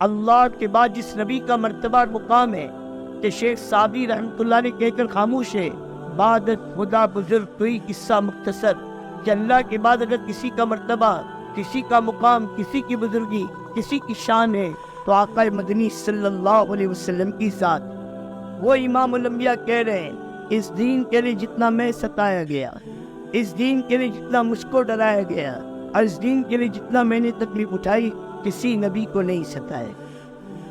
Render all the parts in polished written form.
اللہ کے بعد جس نبی کا مرتبہ اور مقام ہے کہ شیخ سعدی رحمۃ اللہ نے کہہ کر خاموش ہے، بعد خدا بزرگ کوئی قصہ مختصر، کہ اللہ کے بعد اگر کسی کا مرتبہ، کسی کا مقام، کسی کی بزرگی، کسی کی شان ہے تو آقا مدنی صلی اللہ علیہ وسلم کی ذات۔ وہ امام الانبیاء کہہ رہے ہیں، اس دین کے لیے جتنا میں ستایا گیا، اس دین کے لیے جتنا مجھ کو ڈرایا گیا، اور اس دین کے لیے جتنا میں نے تکلیف اٹھائی، کسی نبی کو نہیں ستایا۔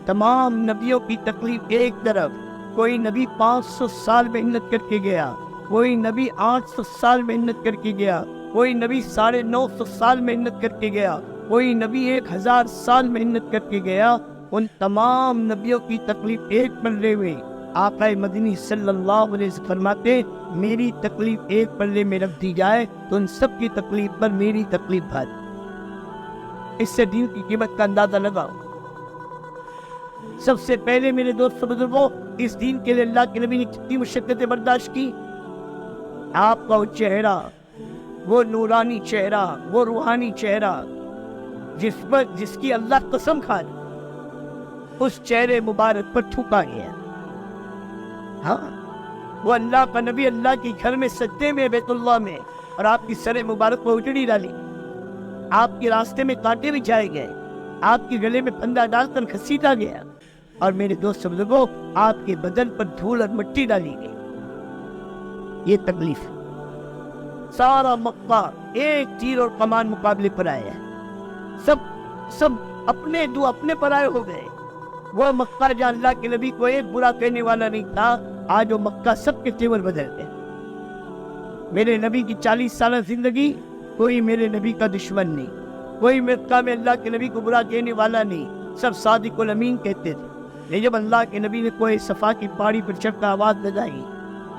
تمام نبیوں کی تکلیف ایک طرف، کوئی نبی 500 سال محنت کر کے گیا، کوئی نبی 800 سال محنت کر کے گیا، کوئی نبی 950 سال محنت کر کے گیا، کوئی نبی 1000 سال محنت کر کے گیا۔ ان تمام نبیوں کی تکلیف ایک پلے میں، آقا مدنی صلی اللہ علیہ وسلم فرماتے میری تکلیف ایک پلے میں رکھ دی جائے تو ان سب کی تکلیف پر میری تکلیف بھاری۔ اس سے دین کی قیمت کا اندازہ لگاؤ۔ سب سے پہلے میرے دوست بزرگوں، اس دین کے لیے اللہ کے نبی نے کتنی مشقتیں برداشت کی۔ آپ کا وہ چہرہ، وہ نورانی چہرہ، وہ روحانی چہرہ جس کی اللہ قسم کھا لی، اس چہرے مبارک پر تھوکا گیا۔ ہاں، وہ اللہ کا نبی اللہ کے گھر میں سجدے میں بیت اللہ میں، اور آپ کی سر مبارک پر اجڑی ڈالی، آپ کے راستے میں کانٹے بچھائے گئے، آپ کے گلے میں پھندا ڈال کر گھسیٹا گیا، اور میرے دوست بزرگوں آپ کے بدن پر دھول اور مٹی ڈالی گئی۔ یہ تکلیف ہے۔ سارا مکہ ایک تیر اور کمان مقابلے پر آیا ہے، سب اپنے پرائے ہو گئے۔ وہ مکہ جہاں اللہ کے نبی کو ایک برا کہنے والا نہیں تھا، آج وہ مکہ سب کے تیور بدل گئے۔ میرے نبی کی 40 سالہ زندگی، کوئی میرے نبی کا دشمن نہیں، کوئی مکہ میں اللہ کے نبی کو برا کہنے والا نہیں، سب صادق الامین کہتے تھے۔ لیکن جب اللہ کے نبی نے کوئی صفا کی پہاڑی پر چڑھ کر آواز لگائی،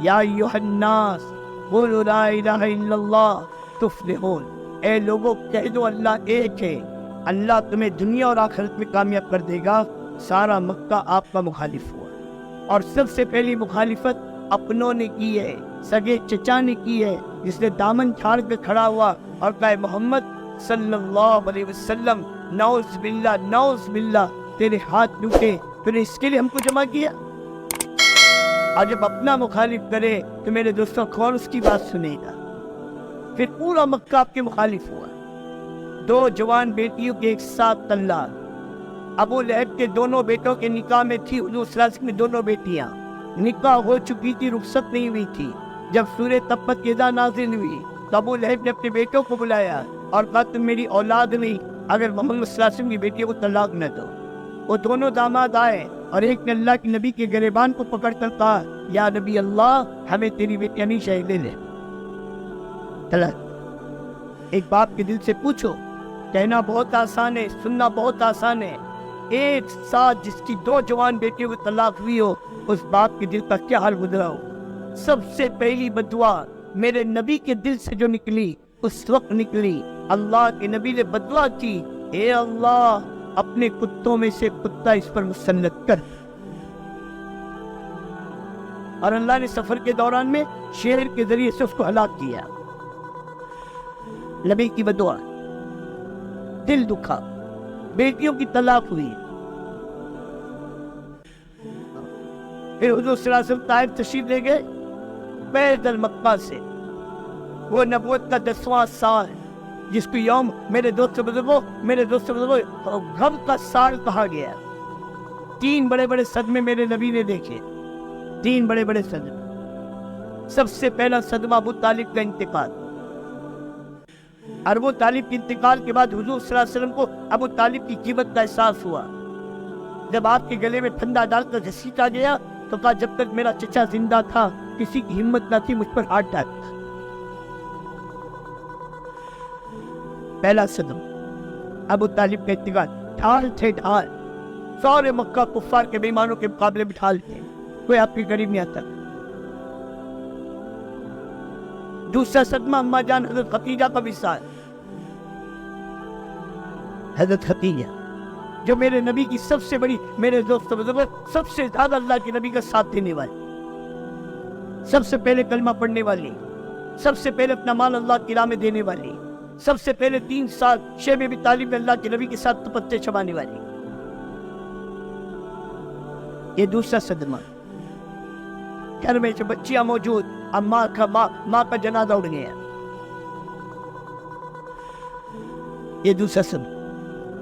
یا ایھا الناس قولوا لا الہ الا اللہ تفلحون، اے لوگوں کہہ دو اللہ ایک ہے، اللہ تمہیں دنیا اور آخرت میں کامیاب کر دے گا، سارا مکہ آپ کا مخالف ہوا۔ اور سب سے پہلی مخالفت اپنوں نے کی ہے، سگے چچا نے کی ہے، جس نے دامن چھاڑ کے کھڑا ہوا اور کہا محمد صلی اللہ علیہ وسلم نعوذ باللہ نعوذ باللہ تیرے ہاتھ ٹوٹے، تو نے اس کے لیے ہم کو جمع کیا۔ اور جب اپنا مخالف کرے تو میرے دوستوں کون اس کی بات سنے گا؟ پھر پورا مکہ آپ کے مخالف ہوا۔ 2 جوان بیٹیوں کے ایک ساتھ طلاق، ابو لہب کے دونوں بیٹوں کے نکاح میں تھی حضور صلی اللہ علیہ وسلم کی دونوں بیٹیاں، نکاح ہو چکی تھی، رخصت نہیں ہوئی تھی۔ جب سورہ تبت یدا نازل ہوئی تو ابو لہب نے اپنے بیٹوں کو بلایا اور کہا تم میری اولاد نہیں اگر محمد صلی اللہ علیہ وسلم کی بیٹیوں کو طلاق نہ دو۔ وہ دونوں داماد آئے اور ایک نے اللہ کے نبی کے گریبان کو پکڑ کر کہا یا نبی اللہ ہمیں تیری بیٹیاں نہیں چاہیے، لے لے طلاق۔ ایک باپ کے دل سے پوچھو، کہنا بہت آسان ہے، سننا بہت آسان ہے، ایک ساتھ جس کی 2 جوان بیٹیوں کو طلاق ہوئی ہو، اس باپ کے دل کا کیا حال گزرا ہو۔ سب سے پہلی بددعا میرے نبی کے دل سے جو نکلی اس وقت نکلی، اللہ کے نبی نے بددعا کی، اے اللہ اپنے کتوں میں سے کتا اس پر مسلط کر۔ اور اللہ نے سفر کے دوران میں شیر کے ذریعے سے اس کو ہلاک کیا۔ نبی کی بددعا، دل دکھا، بیٹیوں کی طلاق ہوئی۔ پھر حضور صلی اللہ علیہ وسلم طائف تشریف لے گئے، پیدل مکہ سے، وہ نبوت کا 10واں سال جس کو یوم میرے دوست بزرگوں غم کا سال کہا گیا۔ 3 بڑے بڑے صدمے میرے نبی نے دیکھے، 3 بڑے بڑے صدمے۔ سب سے پہلا صدمہ ابو طالب کا انتقال۔ اور ابو طالب کے انتقال کے بعد حضور صلی اللہ علیہ وسلم کو ابو طالب کی قیمت کا احساس ہوا۔ جب آپ کے گلے میں پھندا ڈال کر گھسیٹا گیا تو کہا جب تک میرا چچا زندہ تھا کسی کی ہمت نہ تھی مجھ پر ہاتھ ڈالتا۔ پہلا صدم ابو طالب کا انتقال، ڈھال تھے ڈھال، سارے مکہ کفار کے بے ایمانوں کے مقابلے میں ڈھال تھے، کوئی آپ کے قریب نہیں آتا۔ دوسرا صدمہ اما جان حضرت خدیجہ کا وصال۔ حضرت خدیجہ جو میرے نبی کی سب سے بڑی، میرے دوست بزرگ سب سے زیادہ اللہ کے نبی کا ساتھ دینے والی، سب سے پہلے کلمہ پڑھنے والی، سب سے پہلے اپنا مال اللہ کی راہ میں دینے والی، سب سے پہلے 3 سال شیب ابی طالب اللہ کے نبی کے ساتھ تپتے چبانے والی۔ یہ دوسرا صدمہ. گھر میں جو بچیاں موجود، اب ماں کا جنازہ اڑ گیا. یہ دوسرا صدمہ.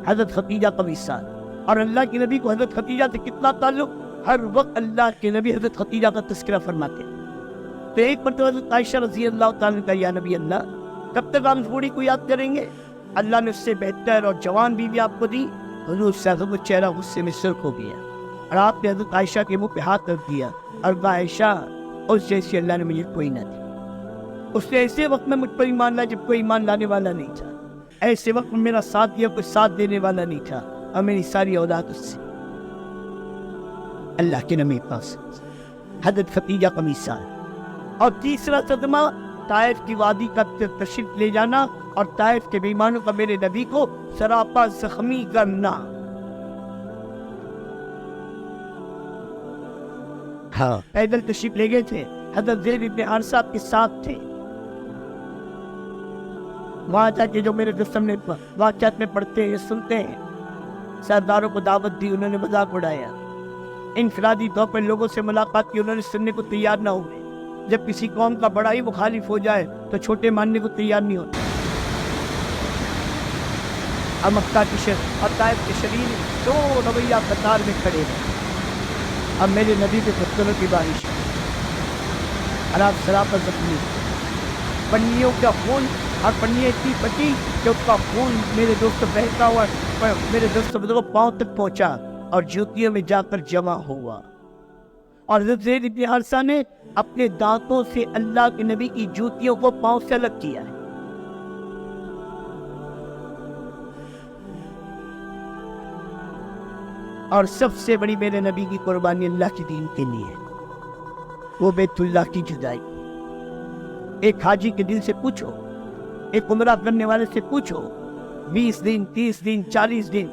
حضرت خدیجہ کا وصال. اور اللہ کے نبی کو حضرت خدیجہ سے کتنا تعلق، ہر وقت اللہ کے نبی حضرت خدیجہ کا تذکرہ فرماتے. تو ایک مرتبہ حضرت عائشہ رضی اللہ تعالیٰ کا، یا نبی اللہ کب تک ہم بوڑھی کو یاد کریں گے؟ اللہ نے اس سے بہتر اور جوان بیوی آپ کو دی. حضور صلی اللہ علیہ وسلم کا چہرہ غصے میں سرخ ہو گیا اور آپ نے حضرت عائشہ کے منہ پہ ہاتھ رکھ دیا اور کہا عائشہ اس جیسی اللہ نے مجھے کوئی نہ دی. اس نے ایسے وقت میں مجھ پر ایمان لایا جب کوئی ایمان لانے والا نہیں تھا. ایسے وقت میں میرا ساتھ دیا کوئی ساتھ دینے والا نہیں تھا، اور میری ساری اولاد اس سے. اللہ کے نبی پاس حضرت خدیجہ کا مثال. اور تیسرا صدمہ طائف کی وادی کا تشریف لے جانا اور طائف کے بیمانوں کا میرے نبی کو سراپا زخمی کرنا. ہاں پیدل تشریف لے گئے تھے. حضرت زید بن حارثہ کے ساتھ تھے. وہاں جا کے جو میرے دوست نے واقعات میں پڑھتے ہیں، سنتے ہیں، سرداروں کو دعوت دی، انہوں نے مذاق اڑایا. انفرادی طور پر لوگوں سے ملاقات کی، انہوں نے سننے کو تیار نہ ہوئے. جب کسی قوم کا بڑا ہی مخالف ہو جائے تو چھوٹے ماننے کو تیار نہیں ہوتے. اب مکہ کی شہر اور طائف کے شریر دو رویہ قطار میں کھڑے ہیں. اب میرے نبی کے پتھروں کی بارش اور آپ سراپا زخمی، پنیوں کا خون، اور پنیاں اتنی پھٹی کہ اس کا خون میرے دوست بہتا ہوا میرے دوست کو پاؤں تک پہنچا اور جوتیوں میں جا کر جمع ہوا. اور حضرت زید بن حارثہ نے اپنے دانتوں سے اللہ کے نبی کی جوتیوں کو پاؤں سے الگ کیا ہے. اور سب سے بڑی میرے نبی کی قربانی اللہ کے دین کے لیے، وہ بیت اللہ کی جدائی. ایک حاجی کے دل سے پوچھو، ایک عمرہ کرنے والے سے پوچھو، 20 دن 30 دن 40 دن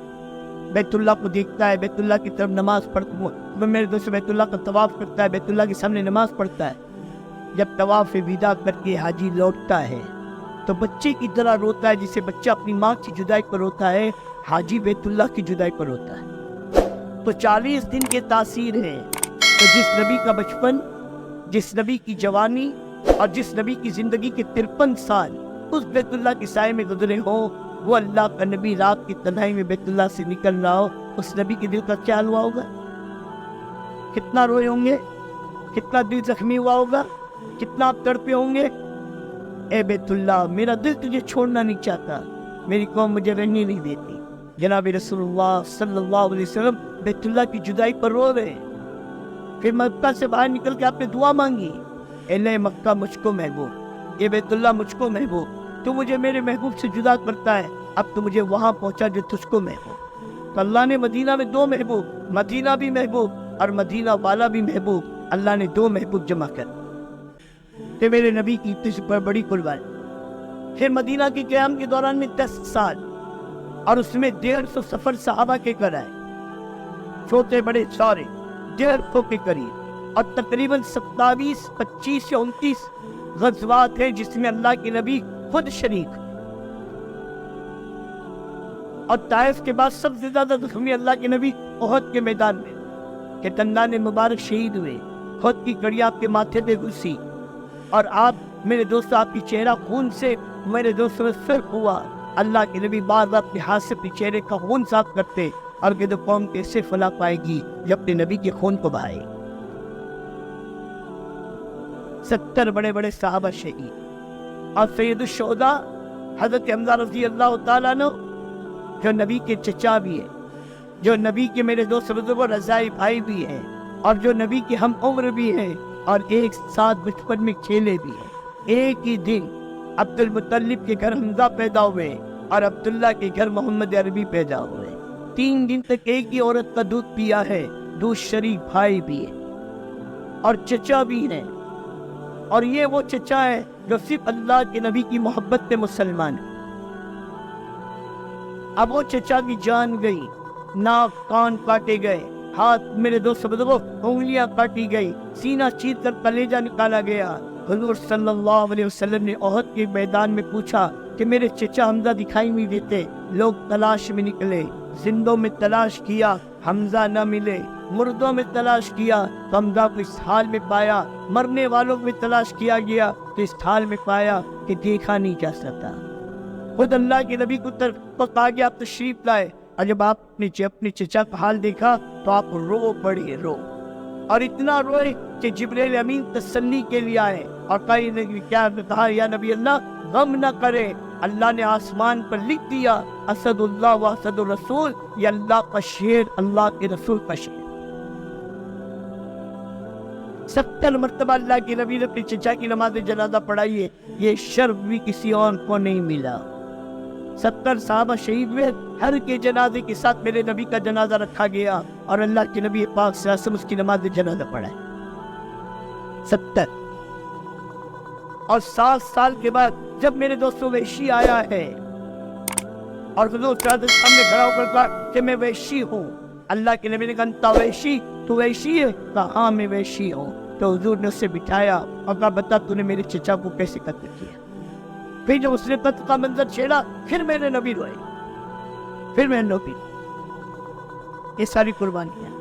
بیت اللہ کو دیکھتا ہے، بیت اللہ کی طرف نماز پڑھتا ہے، میرے دوست بیت اللہ کا طواف کرتا ہے، بیت اللہ کے سامنے نماز پڑھتا ہے. جب طواف وداع کر کے حاجی لوٹتا ہے تو بچے کی طرح روتا ہے، جسے بچہ اپنی ماں کی جدائی پر روتا ہے، حاجی بیت اللہ کی جدائی پر روتا ہے. تو 40 دن کے تاثیر ہیں. تو جس نبی کا بچپن، جس نبی کی جوانی اور جس نبی کی زندگی کے 53 سال اس بیت اللہ کے سائے میں گزرے ہوں، وہ اللہ کا نبی رات کی تنہائی میں بیت اللہ سے نکل رہا ہو، اس نبی کے دل کا کیا ہوا ہوگا؟ کتنا روئے ہوں گے، کتنا دل زخمی ہوا ہوگا، کتنا آپ تڑپے ہوں گے. اے بیت اللہ، میرا دل تجھے چھوڑنا نہیں چاہتا، میری قوم مجھے رہنے نہیں دیتی. جناب رسول اللہ صلی اللہ علیہ وسلم بیت اللہ کی جدائی پر رو رہے. پھر مکہ سے باہر نکل کے آپ نے دعا مانگی، اے اللہ مکہ مجھ کو محبوب، یہ بیت اللہ مجھ کو محبوب، تو مجھے میرے محبوب سے جدا کرتا ہے، اب تو مجھے وہاں پہنچا جو تجھ کو محبوب. تو اللہ نے مدینہ میں 2 محبوب، مدینہ بھی محبوب اور مدینہ والا بھی محبوب، اللہ نے 2 محبوب جمع کر کہ میرے نبی کی اتنی پر بڑی قربانی. پھر مدینہ کے قیام کے دوران میں 10 سال اور اس میں 150 سفر صحابہ کے کرائے، چھوٹے بڑے سارے 150 کے قریب، اور تقریباً 27 25 یا 29 غزوات ہیں جس میں اللہ کے نبی خود شریک. اور طائف کے بعد سب سے زیادہ زخمی اللہ کے نبی احد کے میدان میں کہ دندان مبارک شہید ہوئے، خود کی کڑی آپ کے ماتھے پہ گھسی اور آپ میرے دوست آپ کی چہرہ خون سے میرے دوست میں فرق ہوا. اللہ کے نبی بار بار اپنے ہاتھ سے اپنے چہرے کا خون صاف کرتے اور کہ تو قوم کیسے فلاح پائے گی جب اپنے نبی کے خون کو بہائے. 70 بڑے بڑے صحابہ شہید اور سید الشہداء حضرت حمزہ رضی اللہ تعالیٰ عنہ جو نبی کے چچا بھی ہیں، جو نبی کے میرے دوست بزرگ و رضائی بھائی بھی ہیں، اور جو نبی کے ہم عمر بھی ہیں اور ایک ساتھ بچپن میں کھیلے بھی ہیں. ایک ہی دن عبد المطلب کے گھر حمزہ پیدا ہوئے اور عبداللہ کے گھر محمد عربی پیدا ہوئے. 3 دن تک ایک ہی عورت کا دودھ پیا ہے، دودھ شریک بھائی بھی ہے اور چچا بھی ہیں. اور یہ وہ چچا ہے جو صرف اللہ کے نبی کی محبت میں مسلمان ہے. اب وہ چچا کی جان گئی، ناک کان کاٹے گئے، ہاتھ میرے دوست بزرگوں انگلیاں کاٹی گئی، سینہ چیر کر کلیجہ نکالا گیا. حضور صلی اللہ علیہ وسلم نے احد کے میدان میں پوچھا کہ میرے چچا حمزہ دکھائی نہیں دیتے. لوگ تلاش میں نکلے، زندوں میں تلاش کیا، حمزہ نہ ملے. مردوں میں تلاش کیا تو حمزہ کو اس حال میں پایا، مرنے والوں میں تلاش کیا گیا تو اس حال میں پایا کہ دیکھا نہیں جا سکتا۔ خود اللہ کے نبی کو وقت آ گیا، آپ تشریف لائے، اور جب آپ اپنے چچا کا حال دیکھا تو آپ رو پڑے، رو، اور اتنا روئے کہ جبرائیل امین تسلی کے لیے آئے اور کہا یا نبی اللہ غم نہ کرے، اللہ نے آسمان پر لکھ دیا اسد اللہ و اسد الرسول، یہ اللہ کا شعر، اللہ کے رسول کا شعر۔ 70 مرتبہ اللہ کے نبی نے اپنے چچا کی نماز جنازہ پڑھائی ہے، یہ شرف بھی کسی اور کو نہیں ملا۔ 70 صحابہ شہید ہوئے، ہر کے جنازے کے ساتھ میرے نبی کا جنازہ رکھا گیا اور اللہ کے نبی پاک صلی اللہ علیہ وسلم اس کی نماز جنازہ پڑھائے۔ 70 اور 7 سال کے بعد جب میرے دوستوں وحشی آیا ہے اور حضور صلی اللہ علیہ وسلم سامنے کھڑا ہو کر کہا کہ میں وحشی ہوں، اللہ کے نبی نے کہا انت وحشی، تو وحشی ہے؟ کہا ہاں میں وحشی ہوں۔ تو حضور نے اسے بٹھایا اور کہا بتا تو نے میرے چچا کو کیسے قتل کیا؟ پھر جب اس نے قتل کا منظر چھیڑا پھر میرے نبی روئے، پھر میرے نبی۔ یہ ساری قربانیاں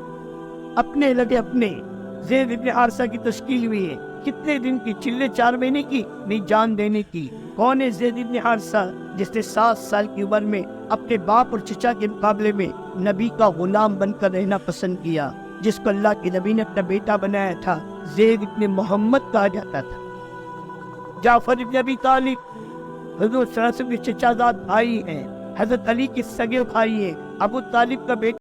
اپنے لگے، اپنے زید ابن حارثہ کی تشکیل ہوئی ہے، کتنے دن کی؟ چلے 4 مہینے کی نہیں، جان دینے کی۔ کون ہے زید ابن حارثہ؟ جس نے 7 سال کی عمر میں اپنے باپ اور چچا کے مقابلے میں نبی کا غلام بن کر رہنا پسند کیا، جس کو اللہ کے نبی نے اپنا بیٹا بنایا تھا، زید ابن محمد کہا جاتا تھا۔ جعفر ابن ابی طالب حضور صلی اللہ علیہ وسلم کے چچا زاد بھائی ہیں، حضرت علی کے سگے بھائی ہیں، ابو طالب کا بیٹا